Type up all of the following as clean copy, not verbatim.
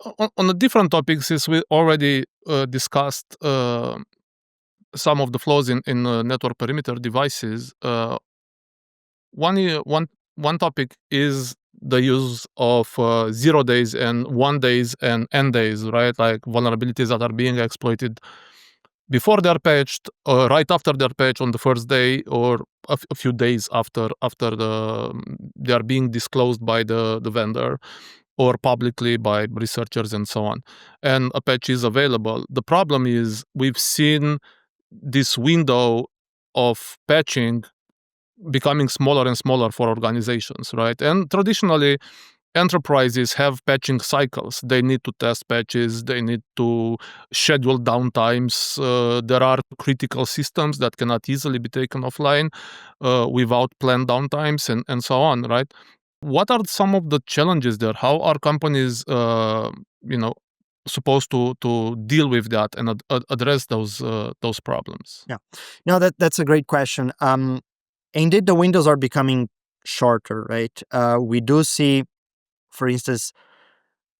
On the different topics, since we already discussed some of the flaws in network perimeter devices, one topic is the use of 0 days and 1 days and n days, right? Like vulnerabilities that are being exploited before they're patched, right after they're patched on the first day, or a few days after they are being disclosed by the vendor or publicly by researchers and so on. And a patch is available. The problem is we've seen this window of patching becoming smaller and smaller for organizations, right? And traditionally, enterprises have patching cycles. They need to test patches, they need to schedule downtimes. There are critical systems that cannot easily be taken offline without planned downtimes and so on, right? What are some of the challenges there? How are companies, supposed to deal with that and address those problems? Yeah, no, that's a great question. Indeed, the windows are becoming shorter, right? We do see, for instance,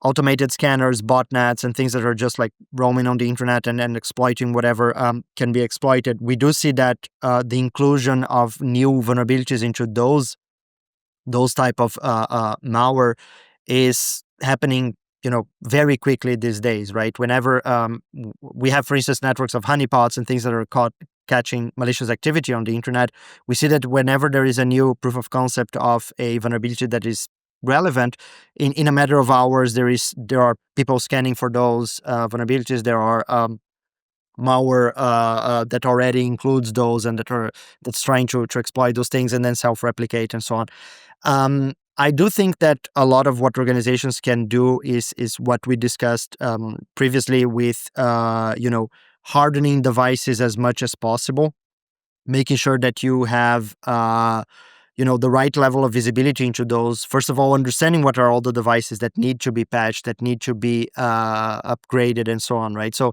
automated scanners, botnets, and things that are just like roaming on the internet and exploiting whatever can be exploited. We do see that the inclusion of new vulnerabilities into those type of malware is happening, very quickly these days, right? Whenever we have, for instance, networks of honeypots and things that are catching malicious activity on the internet, we see that whenever there is a new proof of concept of a vulnerability that is relevant, in a matter of hours, there are people scanning for those vulnerabilities. There are malware that already includes those and that's trying to exploit those things and then self-replicate and so on. I do think that a lot of what organizations can do is what we discussed previously with hardening devices as much as possible, making sure that you have the right level of visibility into those. First of all, understanding what are all the devices that need to be patched, that need to be upgraded, and so on, right? So,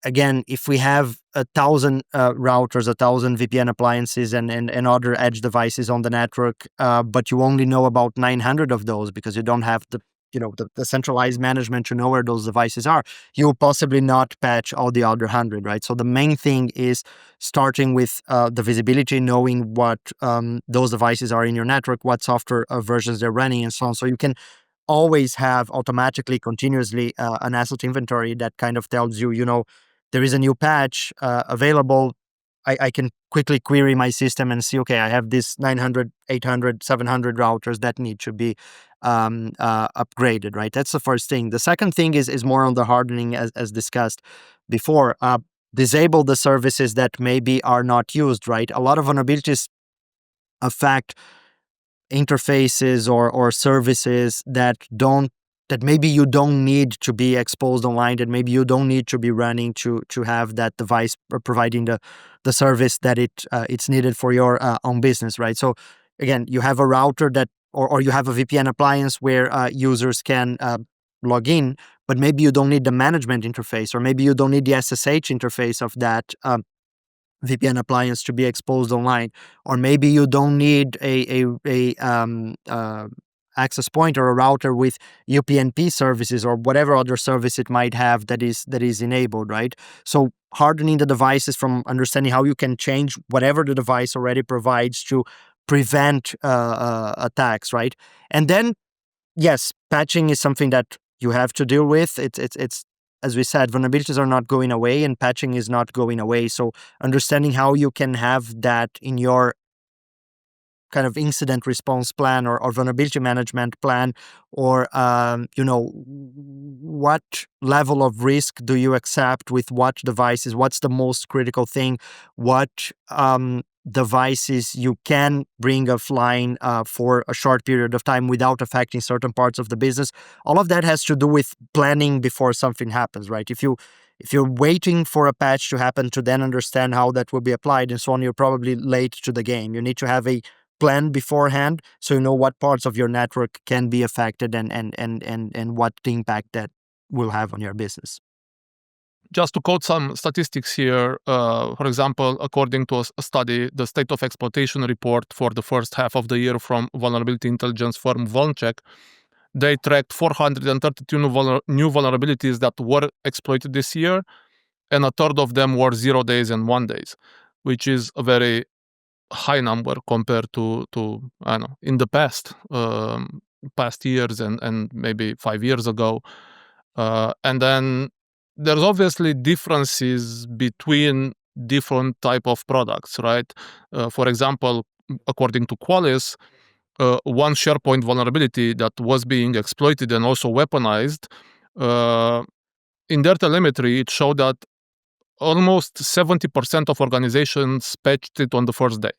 again, if we have 1,000 routers, 1,000 VPN appliances, and other edge devices on the network, but you only know about 900 of those because you don't have the centralized management to know where those devices are, you'll possibly not patch all the other 100, right? So the main thing is starting with the visibility, knowing what those devices are in your network, what software versions they're running, and so on. So you can always have automatically, continuously an asset inventory that kind of tells you, there is a new patch available. I can quickly query my system and see, okay, I have this 900, 800, 700 routers that need to be upgraded, right? That's the first thing. The second thing is more on the hardening, as discussed before. Disable the services that maybe are not used, right? A lot of vulnerabilities affect interfaces or services that maybe you don't need to be exposed online, that maybe you don't need to be running to have that device providing the service that it's needed for your own business, right? So again, you have a router that or you have a VPN appliance where users can log in, but maybe you don't need the management interface, or maybe you don't need the SSH interface of that VPN appliance to be exposed online, or maybe you don't need a access point or a router with UPnP services or whatever other service it might have that is enabled, right? So hardening the devices from understanding how you can change whatever the device already provides to prevent attacks, right? And then, yes, patching is something that you have to deal with. It's as we said, vulnerabilities are not going away and patching is not going away. So understanding how you can have that in your kind of incident response plan or vulnerability management plan, or what level of risk do you accept with what devices, what's the most critical thing, what devices you can bring offline for a short period of time without affecting certain parts of the business. All of that has to do with planning before something happens, right? If you're waiting for a patch to happen to then understand how that will be applied and so on, you're probably late to the game. You need to have a plan beforehand so you know what parts of your network can be affected and what the impact that will have on your business. Just to quote some statistics here, for example, according to a study, the State of Exploitation report for the first half of the year from vulnerability intelligence firm Vulncheck, they tracked 432 new vulnerabilities that were exploited this year, and a third of them were 0 days and 1 days, which is a very high number compared to I don't know, in the past years and maybe 5 years ago. And then there's obviously differences between different type of products, right? For example, according to Qualys, one SharePoint vulnerability that was being exploited and also weaponized, in their telemetry, it showed that almost 70% of organizations patched it on the first day,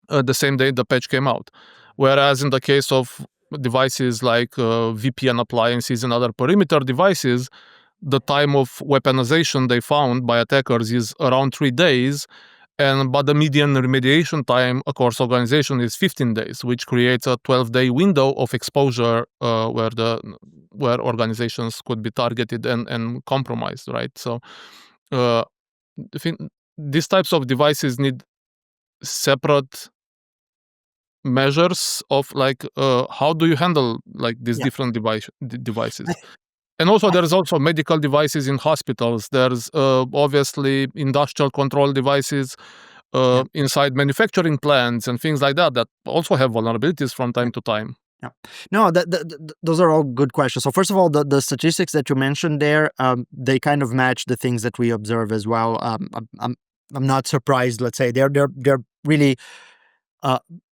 the same day the patch came out. Whereas in the case of devices like VPN appliances and other perimeter devices, the time of weaponization they found by attackers is around 3 days, but the median remediation time across organization is 15 days, which creates a 12-day window of exposure where organizations could be targeted and compromised, right? So I think these types of devices need separate measures of how do you handle like these different devices. And also there's also medical devices in hospitals. There's obviously industrial control devices inside manufacturing plants and things like that also have vulnerabilities from time to time. Yeah. No, those are all good questions. So first of all, the statistics that you mentioned there, they kind of match the things that we observe as well. I'm not surprised. Let's say they're really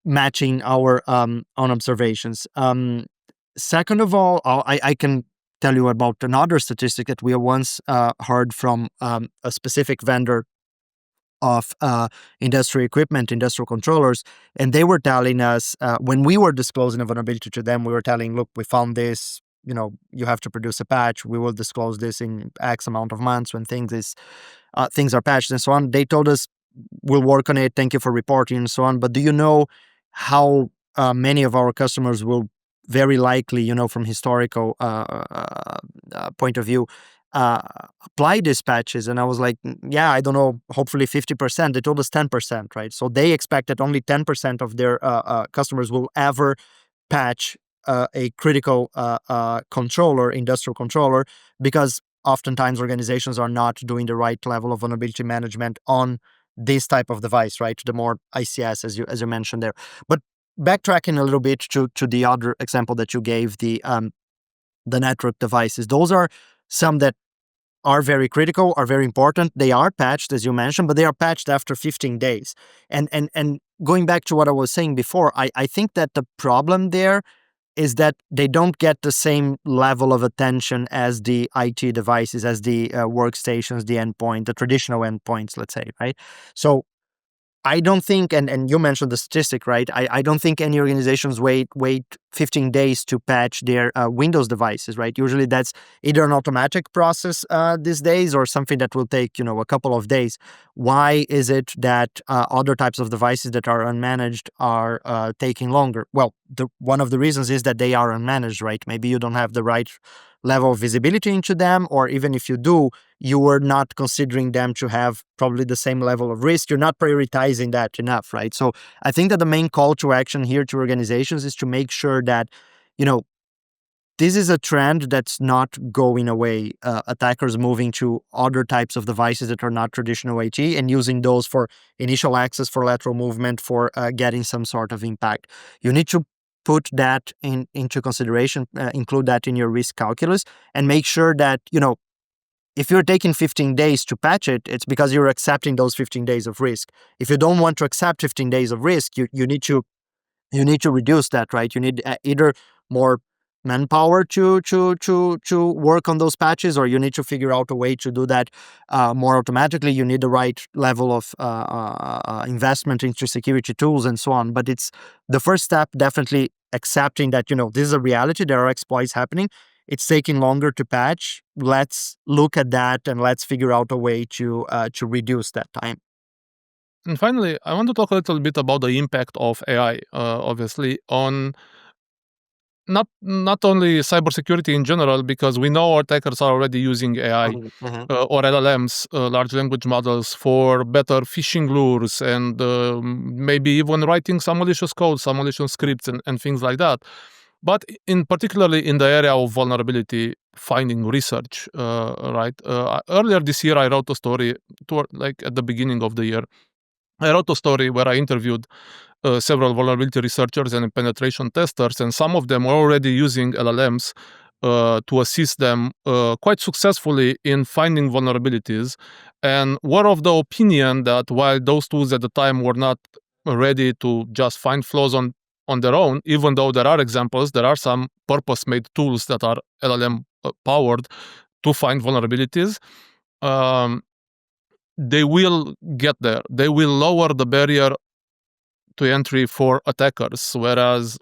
matching our own observations. Second of all, I can tell you about another statistic that we once heard from a specific vendor of industrial equipment, industrial controllers, and they were telling us when we were disclosing a vulnerability to them, we were telling, look, we found this, you have to produce a patch. We will disclose this in X amount of months when things are patched and so on. They told us, we'll work on it. Thank you for reporting and so on. But do you know how many of our customers will very likely, from historical point of view, apply these patches? And I was like, yeah, I don't know, hopefully 50%. They told us 10%, right? So they expect that only 10% of their customers will ever patch a critical industrial controller, because oftentimes organizations are not doing the right level of vulnerability management on this type of device, right? The more ICS, as you mentioned there. But backtracking a little bit to the other example that you gave, the network devices, those are some that are very critical, are very important. They are patched, as you mentioned, but they are patched after 15 days. And going back to what I was saying before, I think that the problem there is that they don't get the same level of attention as the IT devices, as the workstations, the endpoint, the traditional endpoints, let's say, right? So I don't think, and you mentioned the statistic, right? I don't think any organizations wait 15 days to patch their Windows devices, right? Usually that's either an automatic process these days or something that will take, a couple of days. Why is it that other types of devices that are unmanaged are taking longer? Well, one of the reasons is that they are unmanaged, right? Maybe you don't have the right level of visibility into them, or even if you do, you were not considering them to have probably the same level of risk. You're not prioritizing that enough, right? So I think that the main call to action here to organizations is to make sure that, this is a trend that's not going away. Attackers moving to other types of devices that are not traditional IT and using those for initial access, for lateral movement, for getting some sort of impact. You need to put that into consideration, include that in your risk calculus, and make sure that, if you're taking 15 days to patch it, it's because you're accepting those 15 days of risk. If you don't want to accept 15 days of risk, you need to reduce that, right? You need either more manpower to work on those patches, or you need to figure out a way to do that more automatically. You need the right level of investment into security tools and so on. But it's the first step, definitely accepting that, this is a reality. There are exploits happening. It's taking longer to patch. Let's look at that and let's figure out a way to reduce that time. And finally, I want to talk a little bit about the impact of AI, obviously, on not only cybersecurity in general, because we know attackers are already using AI or LLMs, large language models, for better phishing lures and maybe even writing some malicious code, some malicious scripts and things like that. But in particularly in the area of vulnerability finding research, right? Earlier this year, I wrote a story, like at the beginning of the year. I wrote a story where I interviewed several vulnerability researchers and penetration testers, and some of them were already using LLMs to assist them quite successfully in finding vulnerabilities, and were of the opinion that while those tools at the time were not ready to just find flaws on their own, even though there are examples, there are some purpose-made tools that are LLM powered to find vulnerabilities. Um, they will get there. They will lower the barrier to entry for attackers, whereas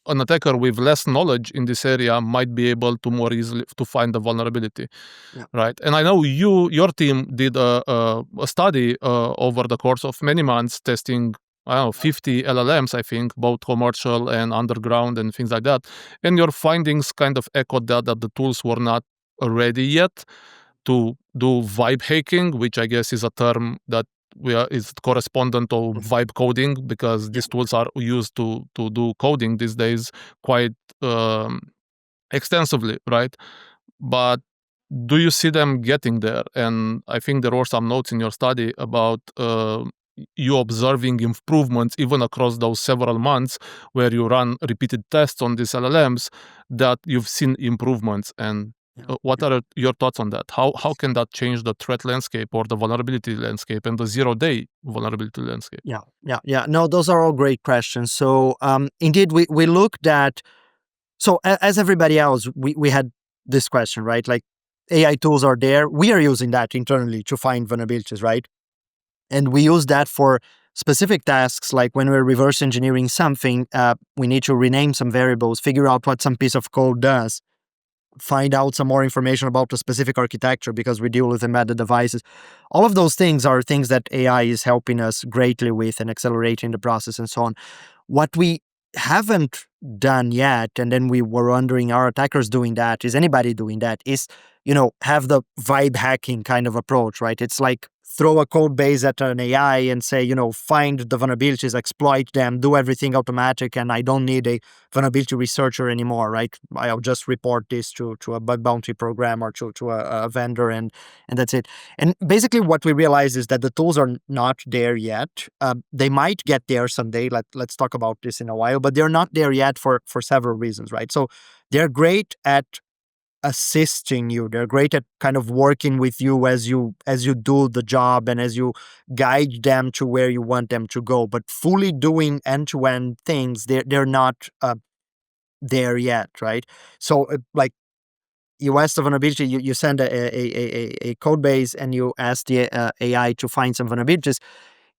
an attacker with less knowledge in this area might be able to more easily to find the vulnerability. Yeah. Right? And I know your team did a study over the course of many months testing, I don't know, 50 LLMs, I think, both commercial and underground and things like that. And your findings kind of echoed that the tools were not ready yet to do vibe hacking, which I guess is a term that is correspondent to vibe coding, because these tools are used to do coding these days quite extensively, right? But do you see them getting there? And I think there were some notes in your study about you observing improvements even across those several months where you run repeated tests on these LLMs, that you've seen improvements. And what are your thoughts on that? How can that change the threat landscape or the vulnerability landscape and the zero-day vulnerability landscape? Yeah. No, those are all great questions. So indeed, we looked at, so as everybody else, we had this question, right? Like, AI tools are there. We are using that internally to find vulnerabilities, right? And we use that for specific tasks, like when we're reverse engineering something, we need to rename some variables, figure out what some piece of code does, find out some more information about a specific architecture because we deal with embedded devices. All of those things are things that AI is helping us greatly with and accelerating the process and so on. What we haven't done yet, and then we were wondering, are attackers doing that? Is anybody doing that? Is, have the vibe hacking kind of approach, right? It's like throw a code base at an AI and say, find the vulnerabilities, exploit them, do everything automatic, and I don't need a vulnerability researcher anymore, right? I'll just report this to a bug bounty program or to a vendor, and that's it. And basically what we realize is that the tools are not there yet. They might get there someday. Let's talk about this in a while, but they're not there yet for several reasons, right? So they're great at assisting you. They're great at kind of working with you as you do the job and as you guide them to where you want them to go. But fully doing end-to-end things, they're not there yet, right? So like, you ask the vulnerability, you send a code base and you ask the AI to find some vulnerabilities.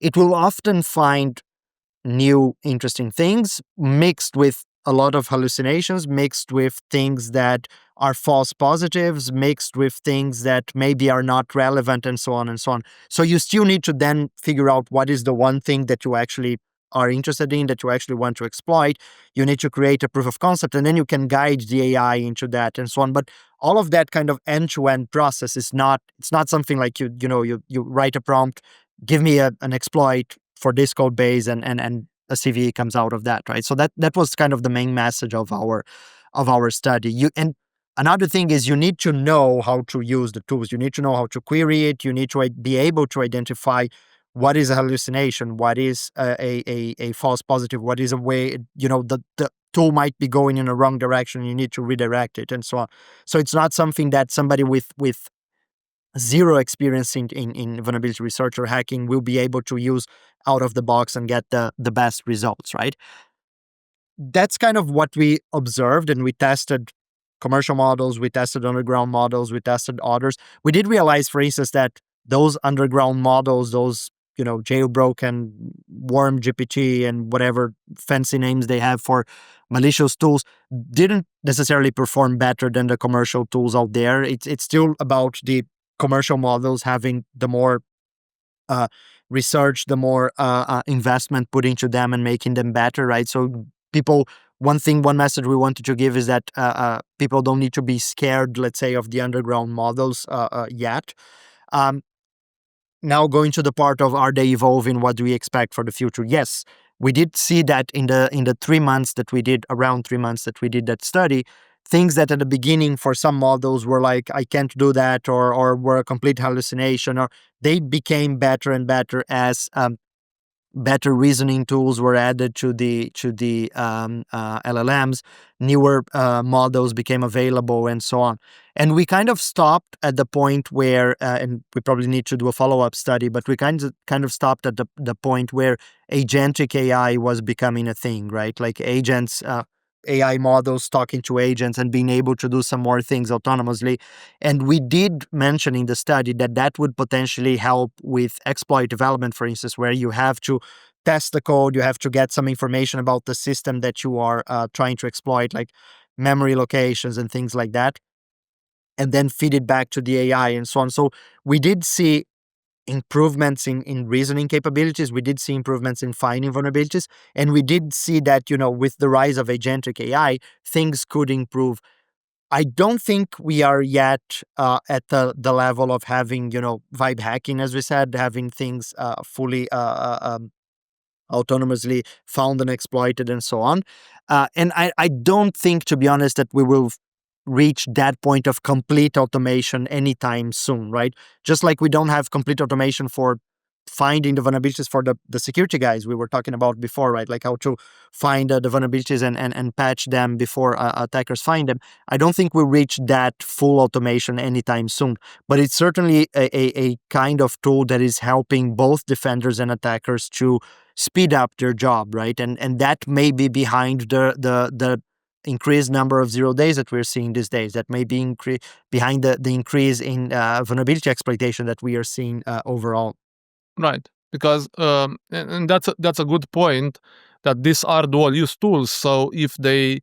It will often find new interesting things mixed with a lot of hallucinations, mixed with things that are false positives, mixed with things that maybe are not relevant, and so on and so on. So you still need to then figure out what is the one thing that you actually are interested in, that you actually want to exploit. You need to create a proof of concept, and then you can guide the AI into that and so on. But all of that kind of end-to-end process it's not something like you write a prompt, give me an exploit for this code base, and a CVE comes out of that, right? So that was kind of the main message of our study. And another thing is, you need to know how to use the tools. You need to know how to query it. You need to be able to identify what is a hallucination, what is a false positive, what is a way, the tool might be going in a wrong direction. You need to redirect it and so on. So it's not something that somebody with zero experience in vulnerability research or hacking will be able to use out of the box and get the best results, right? That's kind of what we observed, and we tested commercial models, we tested underground models, we tested others. We did realize, for instance, that those underground models, those jailbroken worm GPT and whatever fancy names they have for malicious tools, didn't necessarily perform better than the commercial tools out there. It's still about the commercial models having the more research, the more investment put into them and making them better, right? So one message we wanted to give is that people don't need to be scared, let's say, of the underground models yet. Now going to the part of, are they evolving? What do we expect for the future? Yes, we did see that in the 3 months that we did, around 3 months that we did that study, things that at the beginning for some models were like, I can't do that, or were a complete hallucination, or they became better and better as better reasoning tools were added to the LLMs, newer models became available, and so on. And we kind of stopped at the point where, and we probably need to do a follow-up study, but we kind of stopped at the point where agentic AI was becoming a thing, right? Like agents, AI models talking to agents and being able to do some more things autonomously. And we did mention in the study that that would potentially help with exploit development, for instance, where you have to test the code, you have to get some information about the system that you are trying to exploit, like memory locations and things like that, and then feed it back to the AI and so on. So we did see improvements in reasoning capabilities. We did see improvements in finding vulnerabilities. And we did see that, with the rise of agentic AI, things could improve. I don't think we are yet at the level of having, vibe hacking, as we said, having things fully autonomously found and exploited and so on. And I don't think, to be honest, that we will reach that point of complete automation anytime soon, right? Just like we don't have complete automation for finding the vulnerabilities for the security guys we were talking about before, right? Like how to find the vulnerabilities and patch them before attackers find them. I don't think we'll reach that full automation anytime soon, but it's certainly a kind of tool that is helping both defenders and attackers to speed up their job, right? And that may be behind the increased number of 0 days that we're seeing these days. That may be behind the increase in vulnerability exploitation that we are seeing overall. Right, because and that's a good point, that these are dual use tools. So if they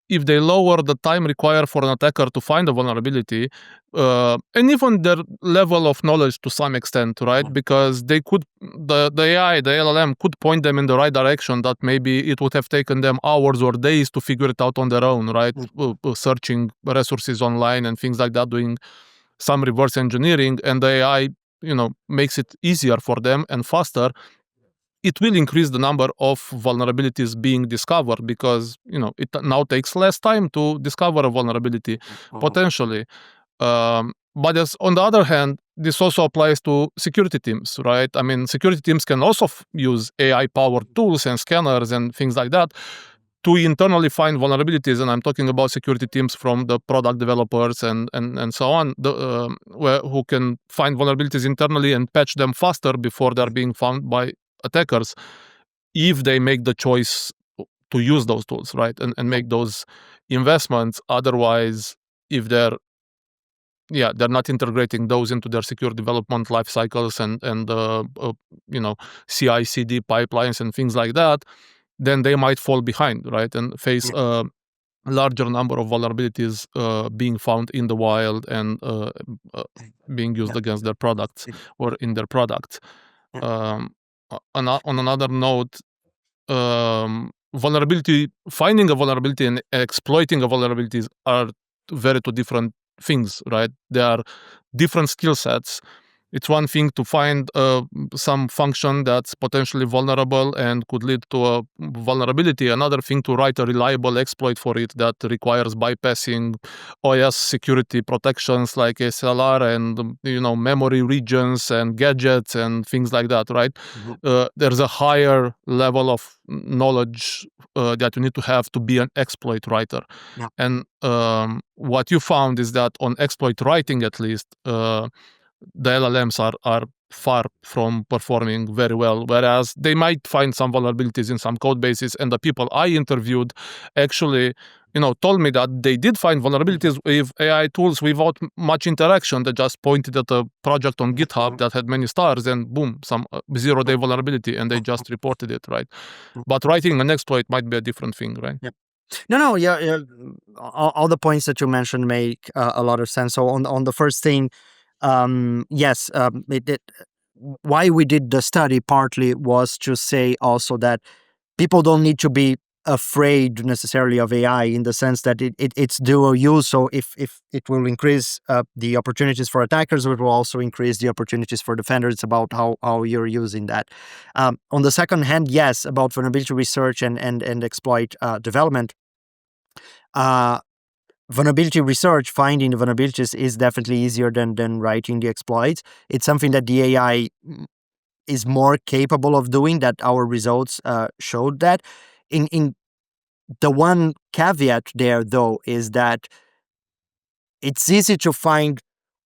lower the time required for an attacker to find a vulnerability, and even their level of knowledge to some extent, right? Because they could, the AI, the LLM could point them in the right direction that maybe it would have taken them hours or days to figure it out on their own, right? Searching resources online and things like that, doing some reverse engineering, and the AI, makes it easier for them and faster. It will increase the number of vulnerabilities being discovered, because it now takes less time to discover a vulnerability potentially. But on the other hand, this also applies to security teams, right? I mean, security teams can also use AI-powered tools and scanners and things like that to internally find vulnerabilities. And I'm talking about security teams from the product developers and so on, who can find vulnerabilities internally and patch them faster before they're being found by attackers, if they make the choice to use those tools, right? And make those investments. Otherwise, if they're not integrating those into their secure development life cycles and CI/CD pipelines and things like that, then they might fall behind, right? And face a larger number of vulnerabilities being found in the wild and being used against their products or in their products. On another note, finding a vulnerability and exploiting a vulnerability are very two different things, right? They are different skill sets. It's one thing to find some function that's potentially vulnerable and could lead to a vulnerability. Another thing to write a reliable exploit for it that requires bypassing OS security protections like SLR and memory regions and gadgets and things like that, right? There's a higher level of knowledge that you need to have to be an exploit writer. Yeah. And what you found is that on exploit writing, at least, the LLMs are far from performing very well, whereas they might find some vulnerabilities in some code bases. And the people I interviewed actually, told me that they did find vulnerabilities with AI tools without much interaction. They just pointed at a project on GitHub that had many stars and boom, some 0-day vulnerability, and they just reported it, right? But writing an exploit might be a different thing, right? Yeah. No, yeah. All the points that you mentioned make a lot of sense. So on the first thing, yes, why we did the study partly was to say also that people don't need to be afraid necessarily of AI in the sense that it's dual use. So if it will increase the opportunities for attackers, it will also increase the opportunities for defenders. It's about how you're using that. On the second hand, yes, about vulnerability research and exploit development. Vulnerability research, finding the vulnerabilities, is definitely easier than writing the exploits. It's something that the AI is more capable of doing. That our results showed that. In the one caveat there, though, is that it's easy to find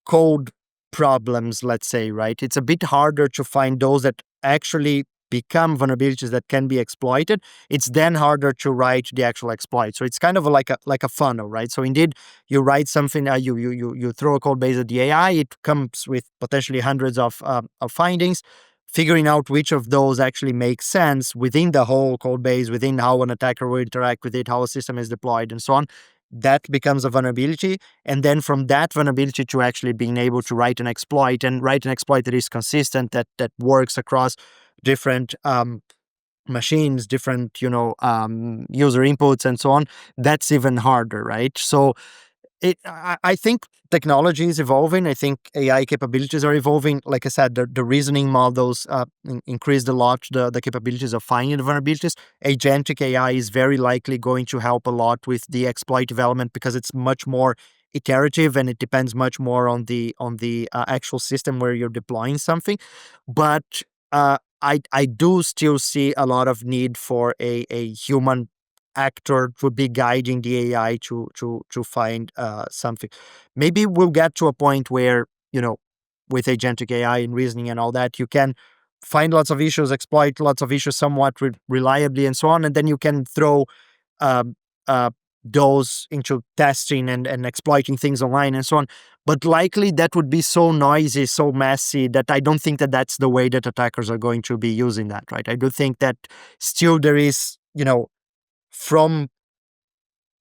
code problems, let's say, right? It's a bit harder to find those that actually become vulnerabilities that can be exploited. It's then harder to write the actual exploit. So it's kind of like a funnel, right? So indeed, you write something, you throw a code base at the AI, it comes with potentially hundreds of findings. Figuring out which of those actually make sense within the whole code base, within how an attacker will interact with it, how a system is deployed, and so on, that becomes a vulnerability. And then from that vulnerability to actually being able to write an exploit, and write an exploit that is consistent, that works across different machines, different user inputs, and so on, that's even harder, right? So I think technology is evolving. I think AI capabilities are evolving. Like I said, the reasoning models increased a lot the capabilities of finding the vulnerabilities. Agentic AI is very likely going to help a lot with the exploit development because it's much more iterative and it depends much more on the actual system where you're deploying something. But I do still see a lot of need for a human actor to be guiding the AI to find something. Maybe we'll get to a point where, with agentic AI and reasoning and all that, you can find lots of issues, exploit lots of issues somewhat reliably, and so on, and then you can throw um, those into testing and exploiting things online and so on. But likely that would be so noisy, so messy, that I don't think that that's the way that attackers are going to be using that, right? I do think that still there is, from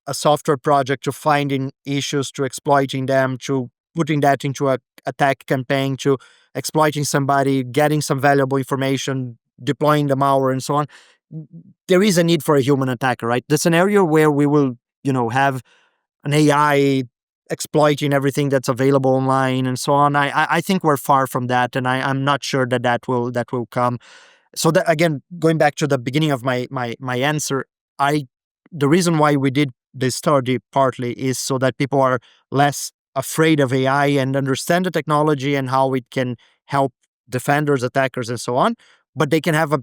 a software project to finding issues, to exploiting them, to putting that into a attack campaign, to exploiting somebody, getting some valuable information, deploying the malware, and so on. There is a need for a human attacker, right? The scenario where we will, have an AI exploiting everything that's available online and so on. I think we're far from that, and I'm not sure that will come. So that, again, going back to the beginning of my answer, the reason why we did this study partly is so that people are less afraid of AI and understand the technology and how it can help defenders, attackers, and so on. But they can have a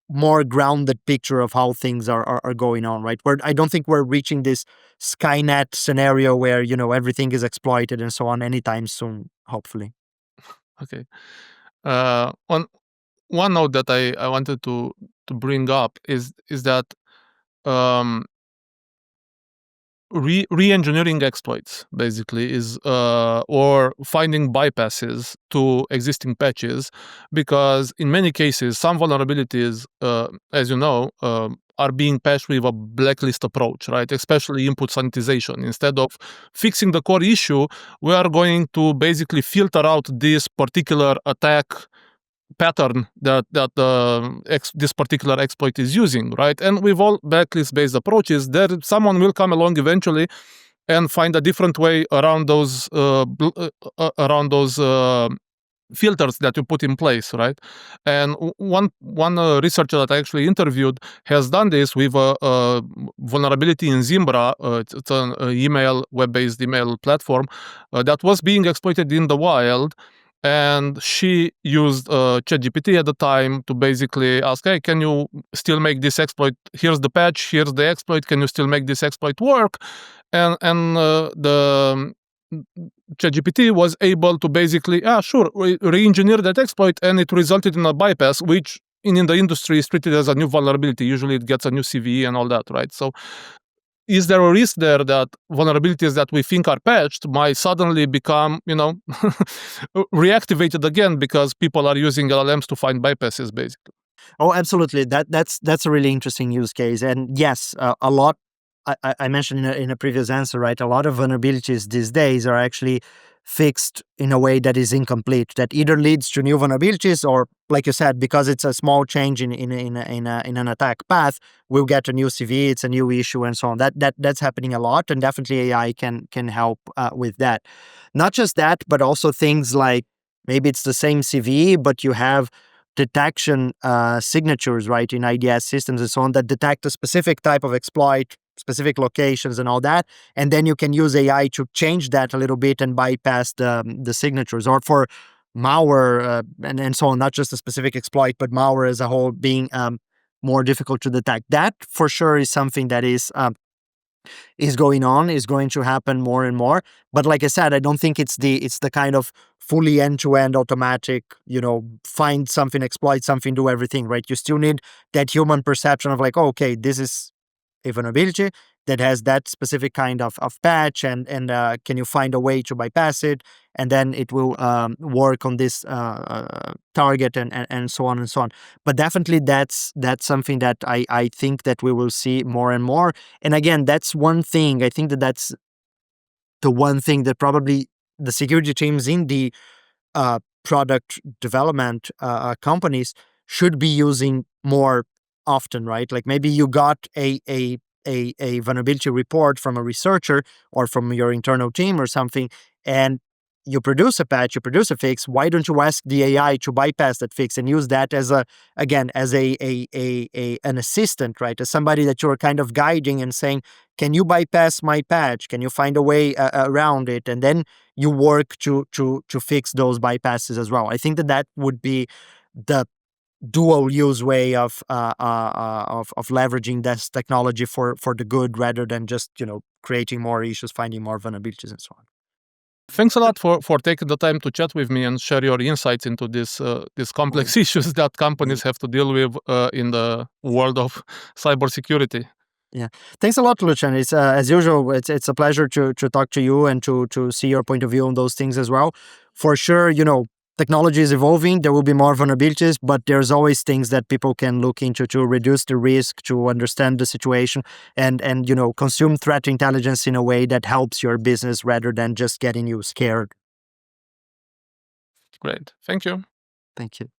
more grounded picture of how things are going on, right? Where I don't think we're reaching this Skynet scenario where, everything is exploited and so on anytime soon, hopefully. Okay. On one note that I wanted to bring up is that um, re-engineering exploits basically is or finding bypasses to existing patches, because in many cases some vulnerabilities, as you know, are being patched with a blacklist approach, right? Especially input sanitization. Instead of fixing the core issue, we are going to basically filter out this particular attack pattern that this particular exploit is using, right? And with all blacklist-based approaches, there someone will come along eventually and find a different way around those filters that you put in place, right? And one researcher that I actually interviewed has done this with a vulnerability in Zimbra. It's an web-based email platform that was being exploited in the wild. And she used ChatGPT at the time to basically ask, hey, can you still make this exploit? Here's the patch, here's the exploit. Can you still make this exploit work? And the ChatGPT was able to basically, sure, re-engineer that exploit, and it resulted in a bypass, which in the industry is treated as a new vulnerability. Usually it gets a new CVE and all that, right? So is there a risk there that vulnerabilities that we think are patched might suddenly become, reactivated again because people are using LLMs to find bypasses, basically? Oh, absolutely. That's a really interesting use case. And yes, a lot. I mentioned in a previous answer, right? A lot of vulnerabilities these days are actually fixed in a way that is incomplete, that either leads to new vulnerabilities or, like you said, because it's a small change in an attack path, we'll get a new CV, it's a new issue, and so on. That's happening a lot, and definitely AI can help with that. Not just that, but also things like maybe it's the same CV, but you have detection signatures, right, in IDS systems and so on that detect a specific type of exploit, specific locations and all that, and then you can use AI to change that a little bit and bypass the signatures. Or for malware and so on, not just a specific exploit, but malware as a whole being more difficult to detect. That for sure is something that is going on, is going to happen more and more. But like I said, I don't think it's the kind of fully end-to-end automatic, find something, exploit something, do everything, right? You still need that human perception of like, oh, okay, this is a vulnerability that has that specific kind of patch, and can you find a way to bypass it, and then it will work on this target, and so on and so on. But definitely that's something that I think that we will see more and more. And again, that's one thing. I think that's the one thing that probably the security teams in the product development companies should be using more often, right? Like maybe you got a vulnerability report from a researcher or from your internal team or something, and you produce a patch, you produce a fix. Why don't you ask the AI to bypass that fix and use that as an assistant, right? As somebody that you're kind of guiding and saying, can you bypass my patch? Can you find a way around it? And then you work to fix those bypasses as well. I think that would be the dual use way of leveraging this technology for the good, rather than just creating more issues, finding more vulnerabilities, and so on. Thanks a lot for taking the time to chat with me and share your insights into these complex issues that companies have to deal with in the world of cybersecurity. Yeah, thanks a lot, Lucian. It's as usual. It's a pleasure to talk to you and to see your point of view on those things as well. For sure, technology is evolving. There will be more vulnerabilities, but there's always things that people can look into to reduce the risk, to understand the situation, and consume threat intelligence in a way that helps your business rather than just getting you scared. Great. Thank you. Thank you.